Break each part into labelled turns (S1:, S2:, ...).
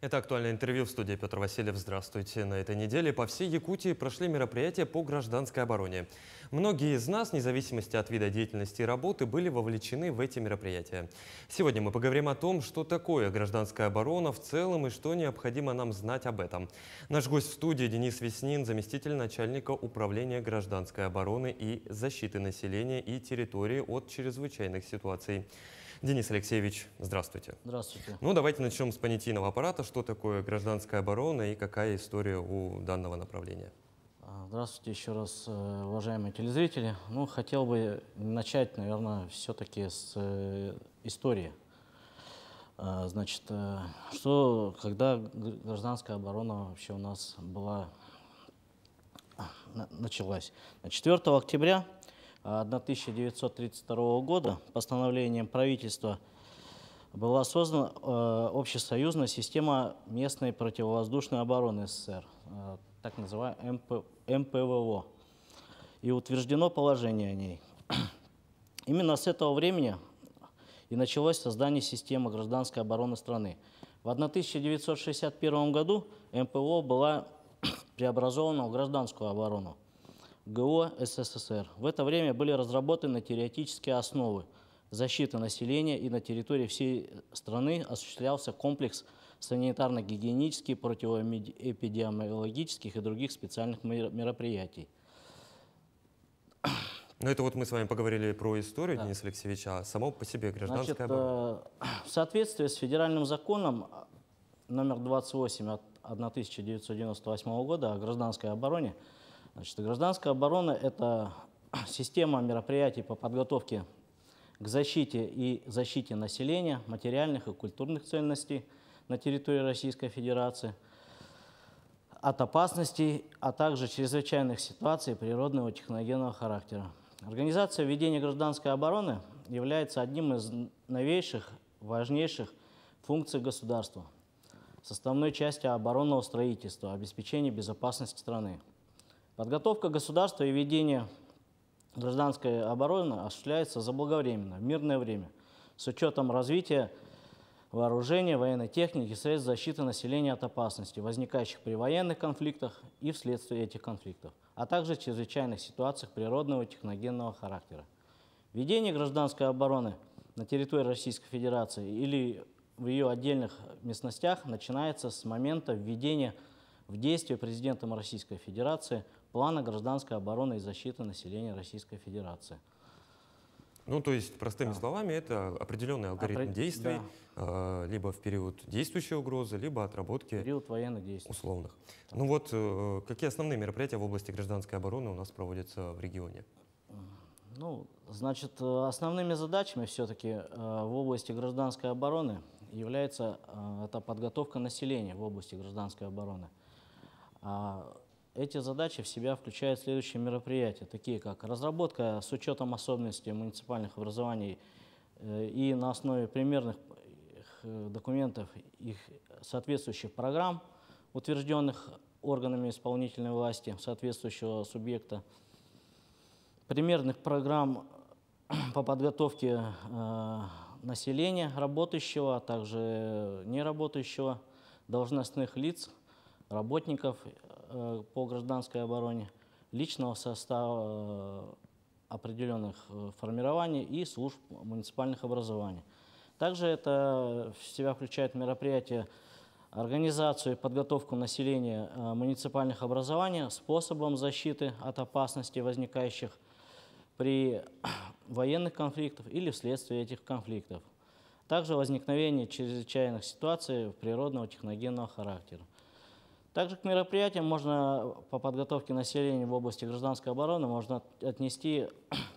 S1: Это актуальное интервью в студии Петр Васильев. Здравствуйте. На этой неделе по всей Якутии прошли мероприятия по гражданской обороне. Многие из нас, вне зависимости от вида деятельности и работы, были вовлечены в эти мероприятия. Сегодня мы поговорим о том, что такое гражданская оборона в целом и что необходимо нам знать об этом. Наш гость в студии Денис Веснин, заместитель начальника управления гражданской обороны и защиты населения и территории от чрезвычайных ситуаций. Денис Алексеевич, здравствуйте.
S2: Здравствуйте.
S1: Ну, давайте начнем с понятийного аппарата. Что такое гражданская оборона и какая история у данного направления?
S2: Здравствуйте еще раз, уважаемые телезрители. Ну, хотел бы начать, наверное, все-таки с истории. Значит, когда гражданская оборона вообще у нас началась? 4 октября 1932 года постановлением правительства была создана общесоюзная система местной противовоздушной обороны СССР, так называемая МПВО, и утверждено положение о ней. Именно с этого времени и началось создание системы гражданской обороны страны. В 1961 году МПВО была преобразована в гражданскую оборону ГО СССР. В это время были разработаны теоретические основы защиты населения, и на территории всей страны осуществлялся комплекс санитарно-гигиенических, противоэпидемиологических и других специальных мероприятий.
S1: Ну, это вот мы с вами поговорили про историю, да. Денис Алексеевич, а само по себе гражданская оборона.
S2: В соответствии с федеральным законом номер 28 от 1998 года о гражданской обороне, гражданская оборона – это система мероприятий по подготовке к защите и защите населения, материальных и культурных ценностей на территории Российской Федерации, от опасностей, а также чрезвычайных ситуаций природного и техногенного характера. Организация ведения гражданской обороны является одним из новейших, важнейших функций государства, составной частью оборонного строительства, обеспечения безопасности страны. Подготовка государства и ведение гражданской обороны осуществляется заблаговременно, в мирное время, с учетом развития вооружения, военной техники, средств защиты населения от опасностей, возникающих при военных конфликтах и вследствие этих конфликтов, а также чрезвычайных ситуациях природного и техногенного характера. Ведение гражданской обороны на территории Российской Федерации или в ее отдельных местностях начинается с момента введения в действие президентом Российской Федерации плана гражданской обороны и защиты населения Российской Федерации.
S1: Ну, то есть, простыми словами, это определенный алгоритм действий, да. Либо в период действующей угрозы, либо отработки
S2: период военных действий.
S1: Условных. Да. Ну вот, какие основные мероприятия в области гражданской обороны у нас проводятся в регионе?
S2: Ну, значит, основными задачами все-таки в области гражданской обороны является это подготовка населения в области гражданской обороны. Эти задачи в себя включают следующие мероприятия, такие как разработка с учетом особенностей муниципальных образований и на основе примерных документов их соответствующих программ, утвержденных органами исполнительной власти соответствующего субъекта, примерных программ по подготовке населения, работающего, а также неработающего, должностных лиц, работников по гражданской обороне, личного состава определенных формирований и служб муниципальных образований. Также это в себя включает мероприятия организацию и подготовку населения муниципальных образований способом защиты от опасностей, возникающих при военных конфликтах или вследствие этих конфликтов. Также возникновение чрезвычайных ситуаций природного техногенного характера. Также к мероприятиям по подготовке населения в области гражданской обороны можно отнести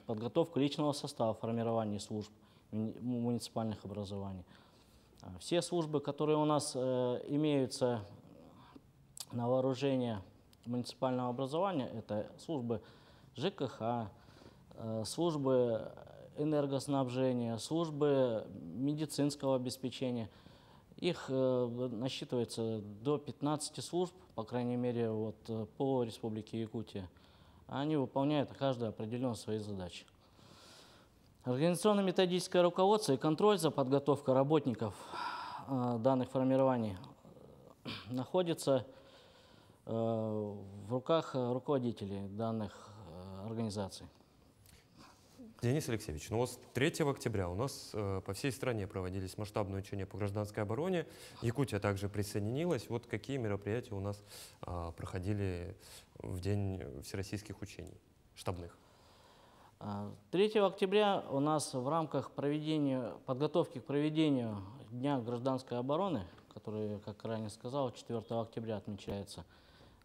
S2: подготовку личного состава формирования служб муниципальных образований. Все службы, которые у нас имеются на вооружении муниципального образования, это службы ЖКХ, службы энергоснабжения, службы медицинского обеспечения. Их насчитывается до 15 служб, по крайней мере, по Республике Якутия. Они выполняют каждая определенно свои задачи. Организационно-методическое руководство и контроль за подготовкой работников данных формирований находится в руках руководителей данных организаций.
S1: Денис Алексеевич, ну вот 3 октября у нас по всей стране проводились масштабные учения по гражданской обороне. Якутия также присоединилась. Вот какие мероприятия у нас проходили в день всероссийских учений штабных?
S2: 3 октября у нас в рамках подготовки к проведению Дня гражданской обороны, который, как ранее сказал, 4 октября отмечается,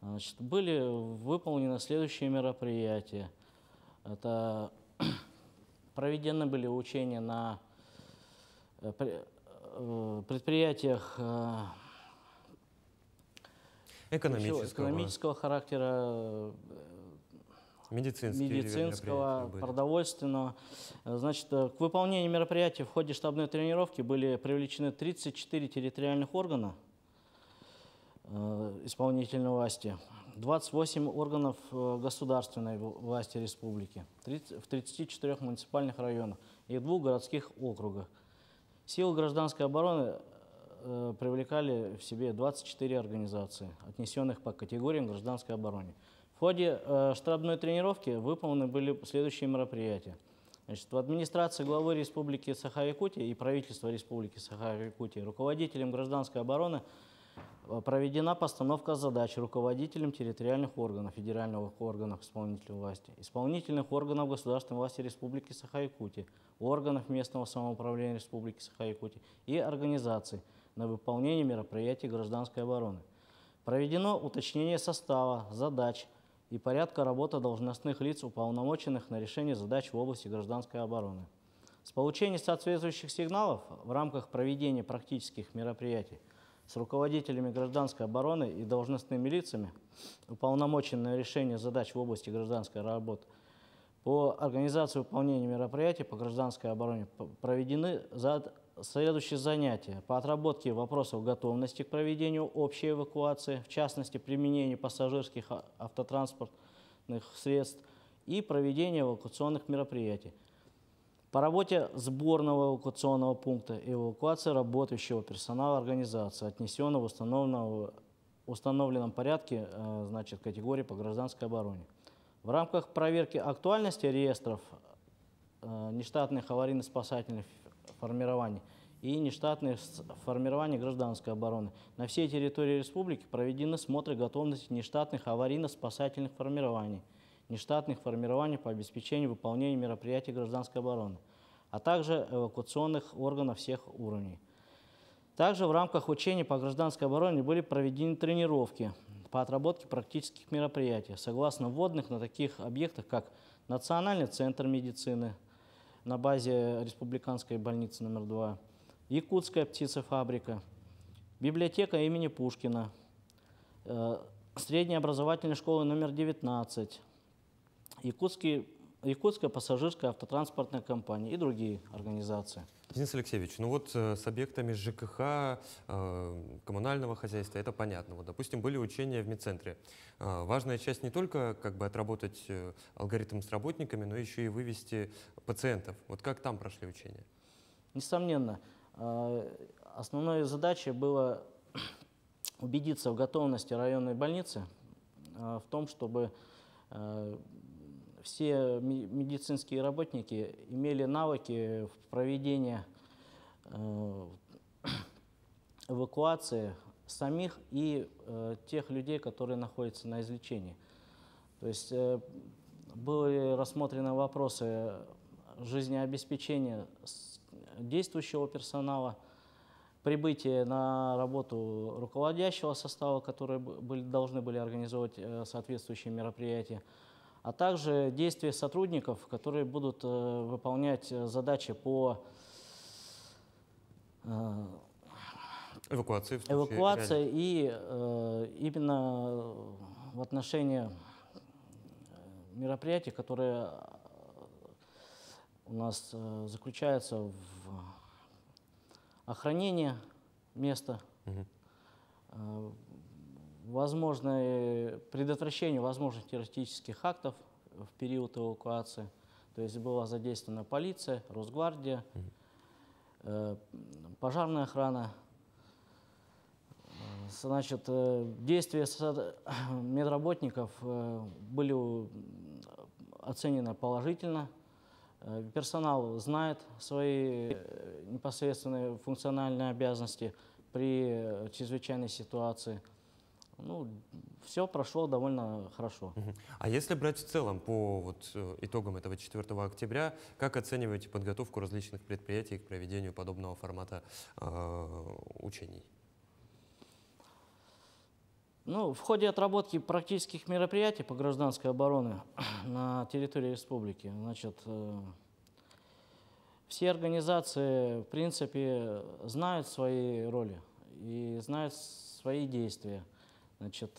S2: значит, были выполнены следующие мероприятия. Это проведены были учения на предприятиях экономического характера, медицинского, продовольственного. Значит, к выполнению мероприятий в ходе штабной тренировки были привлечены 34 территориальных органа исполнительной власти, 28 органов государственной власти республики, в 34 муниципальных районах и 2 городских округах. Силы гражданской обороны привлекали в себе 24 организации, отнесенных по категориям гражданской обороны. В ходе штабной тренировки выполнены были следующие мероприятия. Значит, в администрации главы Республики Саха-Якутия и правительства Республики Саха-Якутия руководителям гражданской обороны проведена постановка задач руководителям территориальных органов, федеральных органов исполнительной власти, исполнительных органов государственной власти Республики Саха-Якутия, органов местного самоуправления Республики Саха-Якутия и организаций на выполнение мероприятий гражданской обороны. Проведено уточнение состава, задач и порядка работы должностных лиц, уполномоченных на решение задач в области гражданской обороны. С получением соответствующих сигналов в рамках проведения практических мероприятий с руководителями гражданской обороны и должностными лицами, уполномоченными на решение задач в области гражданской работы, по организации выполнения мероприятий по гражданской обороне проведены следующие занятия по отработке вопросов готовности к проведению общей эвакуации, в частности, применению пассажирских автотранспортных средств и проведение эвакуационных мероприятий. По работе сборного эвакуационного пункта и эвакуации работающего персонала организации, отнесенного в установленном порядке значит, категории по гражданской обороне. В рамках проверки актуальности реестров нештатных аварийно-спасательных формирований и нештатных формирований гражданской обороны на всей территории республики проведены смотры готовности нештатных аварийно-спасательных формирований, нештатных формирований по обеспечению выполнения мероприятий гражданской обороны, а также эвакуационных органов всех уровней. Также в рамках учений по гражданской обороне были проведены тренировки по отработке практических мероприятий, согласно вводных на таких объектах, как Национальный центр медицины на базе Республиканской больницы номер 2, Якутская птицефабрика, библиотека имени Пушкина, средняя образовательная школа номер 19, Якутская пассажирская автотранспортная компания и другие организации.
S1: Денис Алексеевич, ну вот с объектами ЖКХ, коммунального хозяйства, это понятно. Вот, допустим, были учения в медцентре. Важная часть не только как бы отработать алгоритм с работниками, но еще и вывести пациентов. Вот как там прошли учения?
S2: Несомненно. Основной задачей было убедиться в готовности районной больницы в том, чтобы все медицинские работники имели навыки в проведении эвакуации самих и тех людей, которые находятся на излечении. То есть были рассмотрены вопросы жизнеобеспечения действующего персонала, прибытие на работу руководящего состава, которые должны были организовать соответствующие мероприятия, а также действия сотрудников, которые будут выполнять задачи по эвакуации и именно в отношении мероприятий, которые у нас заключаются в охранении места, возможное предотвращение возможных террористических актов в период эвакуации. То есть была задействована полиция, Росгвардия, пожарная охрана, Значит, действия медработников были оценены положительно. Персонал знает свои непосредственные функциональные обязанности при чрезвычайной ситуации. Ну, все прошло довольно хорошо.
S1: А если брать в целом по итогам этого 4 октября, как оцениваете подготовку различных предприятий к проведению подобного формата учений?
S2: Ну, в ходе отработки практических мероприятий по гражданской обороне на территории республики, значит, все организации, в принципе, знают свои роли и знают свои действия. Значит,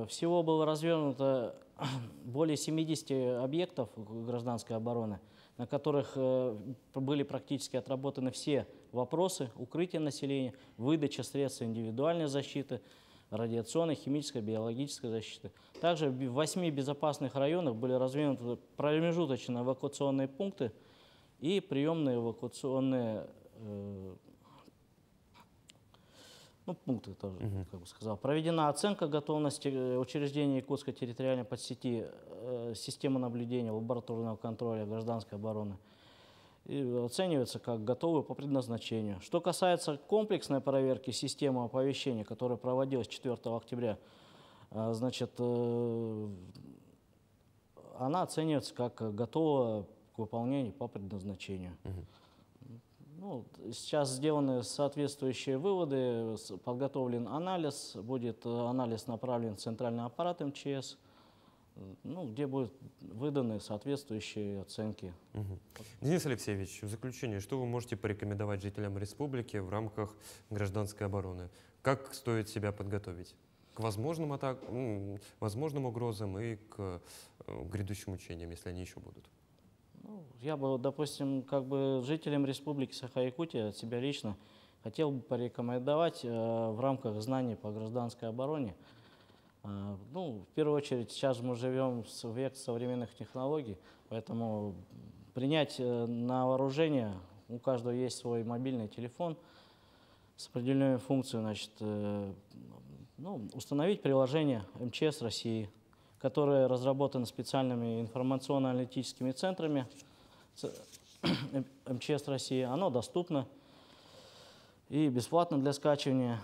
S2: всего было развернуто более 70 объектов гражданской обороны, на которых были практически отработаны все вопросы укрытия населения, выдача средств индивидуальной защиты, радиационной, химической, биологической защиты. Также в 8 безопасных районах были развинуты промежуточные эвакуационные пункты и приемные эвакуационные пункты тоже, как бы сказал. Проведена оценка готовности учреждений Якутской территориальной подсети системы наблюдения лабораторного контроля гражданской обороны. И оценивается как готовы по предназначению. Что касается комплексной проверки системы оповещения, которая проводилась 4 октября, значит, она оценивается как готова к выполнению по предназначению. Ну, сейчас сделаны соответствующие выводы, подготовлен анализ, будет анализ направлен в центральный аппарат МЧС, где будут выданы соответствующие оценки.
S1: Денис Алексеевич, в заключение, что вы можете порекомендовать жителям республики в рамках гражданской обороны? Как стоит себя подготовить к возможным атакам, возможным угрозам и к грядущим учениям, если они еще будут?
S2: Я бы, допустим, жителям Республики Саха-Якутия от себя лично хотел бы порекомендовать в рамках знаний по гражданской обороне. В первую очередь, сейчас мы живем в век современных технологий, поэтому принять на вооружение, у каждого есть свой мобильный телефон с определенной функцией, значит, установить приложение МЧС России, которое разработано специальными информационно-аналитическими центрами МЧС России. Оно доступно и бесплатно для скачивания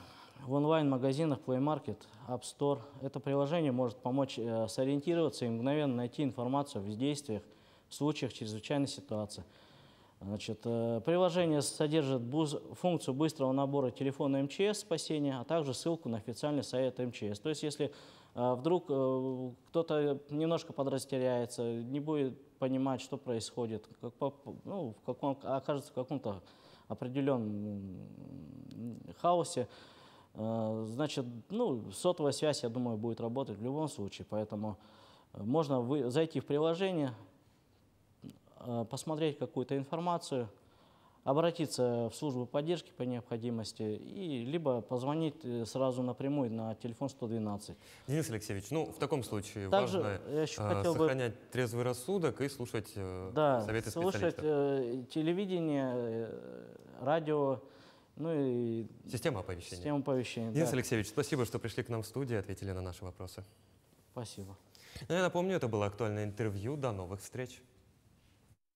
S2: в онлайн-магазинах Play Market, App Store. Это приложение может помочь сориентироваться и мгновенно найти информацию о бездействиях в случаях чрезвычайной ситуации. Значит, приложение содержит функцию быстрого набора телефона МЧС спасения, а также ссылку на официальный сайт МЧС. То есть, если вдруг кто-то немножко подрастеряется, не будет понимать, что происходит, окажется в каком-то определенном хаосе, значит, сотовая связь, я думаю, будет работать в любом случае. Поэтому можно зайти в приложение, посмотреть какую-то информацию, обратиться в службу поддержки по необходимости и либо позвонить сразу напрямую на телефон 112.
S1: Денис Алексеевич, в таком случае
S2: также
S1: важно сохранять трезвый рассудок и слушать советы специалистов.
S2: Слушать телевидение, радио, и
S1: система оповещения.
S2: Система оповещения.
S1: Денис Алексеевич, спасибо, что пришли к нам в студию и ответили на наши вопросы.
S2: Спасибо.
S1: Я напомню, это было актуальное интервью. До новых встреч.